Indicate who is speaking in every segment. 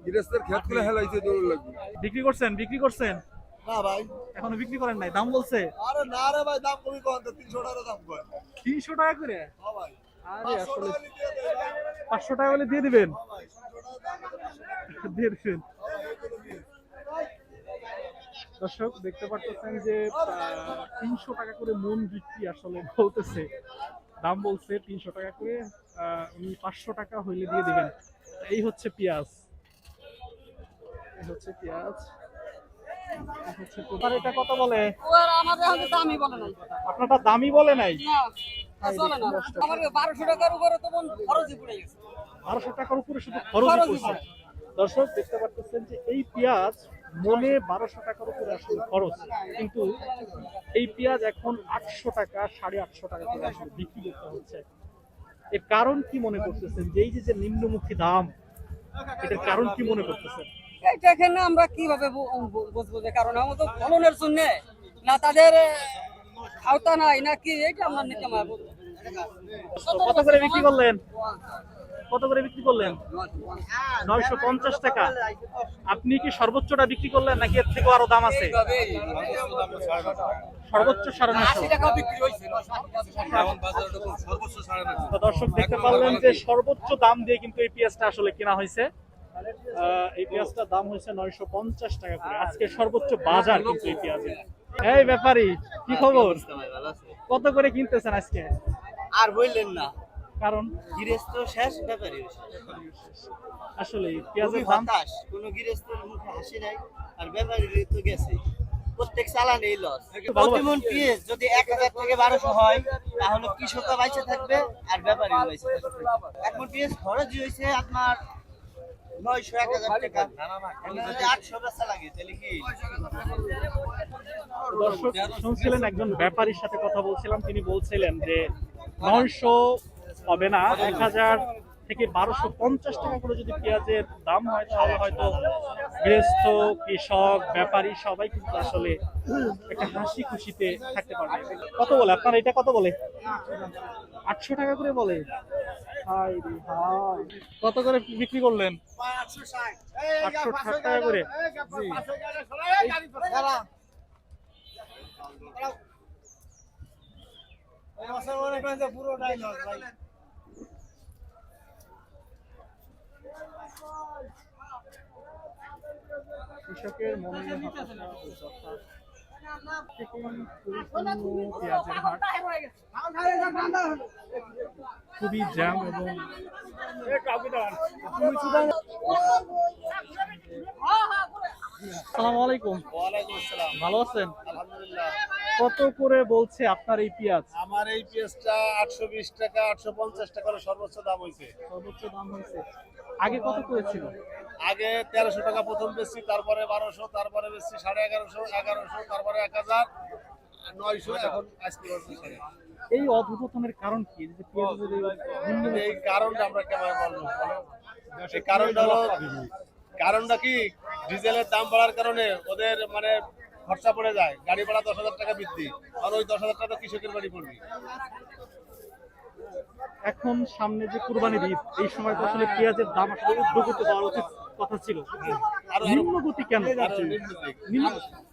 Speaker 1: গৃহস্থের ক্ষেত গুলো হেলাইছে দৌড় লাগবে।
Speaker 2: বিক্রি করছেন
Speaker 1: না ভাই,
Speaker 2: এখনো বিক্রি করেন নাই, দাম বলছে
Speaker 1: আরে না রে ভাই, দাম কমই কম তো, 300 টাকা দাম কয়।
Speaker 2: 300 টাকা করে?
Speaker 1: হ্যাঁ ভাই,
Speaker 2: আরে আসলে
Speaker 1: 500 টাকা দিয়ে দেয় ভাই।
Speaker 2: 500 টাকা হলে দিয়ে দিবেন?
Speaker 1: হ্যাঁ ভাই, 300 টাকা দাম কত, 500 টাকা।
Speaker 2: দিয়ে দিবেন।
Speaker 1: হ্যাঁ ভাই, এগুলো দিয়ে।
Speaker 2: দর্শক দেখতে পাচ্ছেন যে 300 টাকা করে মন বিক্রি আসলে বলতেছে, দাম বলছে 300 টাকা করে, উনি 500 টাকা হইলে দিয়ে দিবেন। এই হচ্ছে পেঁয়াজ, এই হচ্ছে পেঁয়াজ, এই হচ্ছে তোমার। এটা কত বলে?
Speaker 3: আমাদের হাতে দামই বলে নাই।
Speaker 2: আপনারটা দামই বলে নাই?
Speaker 3: না, চলে না। আমার 1200 টাকার উপরে তো খরচই পড়ে গেছে।
Speaker 2: 1200 টাকার উপরে শুধু খরচই পড়ছে। দর্শক দেখতে পাচ্ছেন যে এই পেঁয়াজ মনে 1200 টাকার উপরে আসলে খরচ, কিন্তু এই পেঁয়াজ এখন 800 টাকা 850 টাকা করে আসলে বিক্রি করতে হচ্ছে। এর কারণ কি মনে করতেছেন? যে এই যে নিম্নমুখী দাম, এটার কারণ কি মনে করতেছেন?
Speaker 3: এইটা এখানে আমরা কিভাবে বুঝবো যে কারণ আমাদের ফলনের জন্য না তাদের আওতা নাই নাকি, এইটা আমরা নিতে পারবো।
Speaker 2: কত করে বিক্রি করলেন? কত করে বিক্রি করলেন? 950 টাকা। আপনি কি সর্বোচ্চটা বিক্রি করলেন নাকি এর থেকেও আরো দাম আছে? সর্বোচ্চ 950
Speaker 3: টাকা বিক্রি হয়েছে।
Speaker 2: তো দর্শক দেখতে পারলেন যে সর্বোচ্চ দাম দিয়ে কিন্তু এই পেঁয়াজটা আসলে কেনা হয়েছে। এই পেঁয়াজটার দাম হয়েছে 950 টাকা করে। আজকে সর্বোচ্চ বাজার কিন্তু এই পেঁয়াজের। এই ব্যাপারী, কি খবর? কত করে কিনতেছেন আজকে?
Speaker 4: আর বললেন না,
Speaker 2: কারণ
Speaker 4: গৃহস্থ শেষ, ব্যাপারী
Speaker 2: আসলে পেঁয়াজের দাম,
Speaker 4: হতাশ, কোনো গৃহস্থের মুখে হাসি নাই, আর ব্যাপারী তো গেছে প্রত্যেক চালানে লস। প্রতিমন পেঁয়াজ যদি 1000 থেকে 1200 হয় তাহলে কৃষকও বাইচে থাকবে আর ব্যাপারীও বাইচে থাকবে। এখন পেঁয়াজ খরচ হয়েছে আপনার 900-1000 টাকা, 800 বেচা লাগে, তাহলে কি?
Speaker 2: দর্শক শুনছিলেন একজন ব্যাপারীর সাথে কথা বলছিলাম, তিনি বলছিলেন যে 900 হবে না, 1000 থেকে 1250 টাকা করে যদি পেঁয়াজের দাম হয় তাহলে হয়তো গৃহস্থ, কৃষক, ব্যাপারী সবাই কিন্তু আসলে একটা হাসি খুশিতে থাকতে পারবে। কত বলে আপনার এটা? কত বলে? 800 টাকা করে বলে। হাই রে হাই, কত করে বিক্রি করলেন? 860 টাকা করে। কৃষকের মনে হতাশা ও হতাশা থেকেই পরিপূর্ণ পেঁয়াজের হাট। খুবই জ্যাম এবং আসসালামু আলাইকুম।
Speaker 1: ওয়ালাইকুম আসসালাম।
Speaker 2: ভালো আছেন?
Speaker 1: আলহামদুলিল্লাহ।
Speaker 2: কত করে বলছে আপনার এই পেঁয়াজ?
Speaker 1: আমার এই পেঁয়াজটা 820 টাকা 850 টাকা হলো সর্বোচ্চ দাম হয়েছে।
Speaker 2: সর্বোচ্চ দাম হয়েছে। আগে কত করেছিল?
Speaker 1: আগে 1300 টাকা প্রথম বেচছি, তারপরে 1200, তারপরে বেচছি 1150, 1100, তারপরে 1000, 900, এখন আজকে বলছি 1000।
Speaker 2: এই অধঃপতনের কারণ কি? এই যে পেঁয়াজের
Speaker 1: এই কারণটা আমরা কেমন বলবো? এই কারণটা হলো, কারণটা কি, ডিজেলের দাম বাড়ার কারণে ওদের মানে খরচা পড়ে যায়, গাড়ি ভাড়া 10,000 টাকা বৃদ্ধি, আর ওই 10,000 টাকা কৃষকের বাড়ি পড়বে।
Speaker 2: এখন সামনে যে কুরবানির ঈদ, এই সময় তো আসলে পেঁয়াজের দাম আসলে ঊর্ধ্বগতি হওয়ার উচিত কথা ছিল,
Speaker 1: আরো
Speaker 2: নিম্নগতি কেন?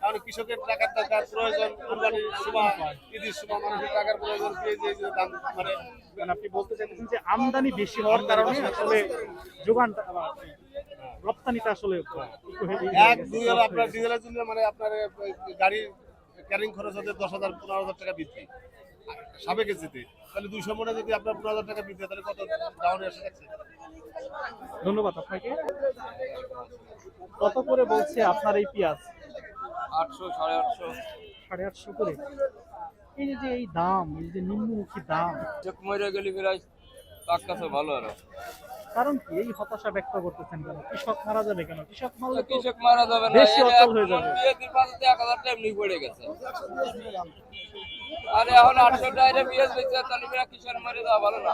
Speaker 1: কারণ কৃষকের টাকার দরকার, প্রয়োজন, কুরবানির সময়, ঈদের সময় মানুষের টাকার প্রয়োজন, পেঁয়াজের যে দাম মানে
Speaker 2: মানে আপনি বলতে চাইছেন যে আমদানি বেশি হওয়ার কারণে আসলে যোগানটা, রপ্তানিটা আসলে
Speaker 1: 1-2 হলো আপনার ডিজেলের জন্য, মানে আপনার গাড়ির ক্যারিং খরচ হতে 10,000-15,000 টাকা বৃদ্ধি সাবেকের যেতে, তাহলে 200 মনে যদি আপনার 15,000 টাকা বৃদ্ধি, তাহলে কত ডাউনে এসে যাচ্ছে।
Speaker 2: ধন্যবাদ আপনাকে। কত করে বলছে আপনার এই পেঁয়াজ?
Speaker 4: 800, 850,
Speaker 2: 850 করে। এই যে এই দাম, এই যে নিম্নমুখী দাম,
Speaker 4: চেক মরে গেলি প্রায় তার কাছে ভালো আর
Speaker 2: কারণ কি এই হতাশা ব্যক্ত করতেছেন কেন? কৃষক মারা যাবে কেন? কৃষক মারলে তো
Speaker 4: কৃষক মারা যাবে না,
Speaker 2: বেশি অচল হয়ে যাবে।
Speaker 4: পেঁয়াজের পাশে 1000 টাকা এমনি পড়ে গেছে। আরে এখন 800 টাকা পেঁয়াজ বেচে তাহলে কৃষক মারা যাওয়া ভালো না।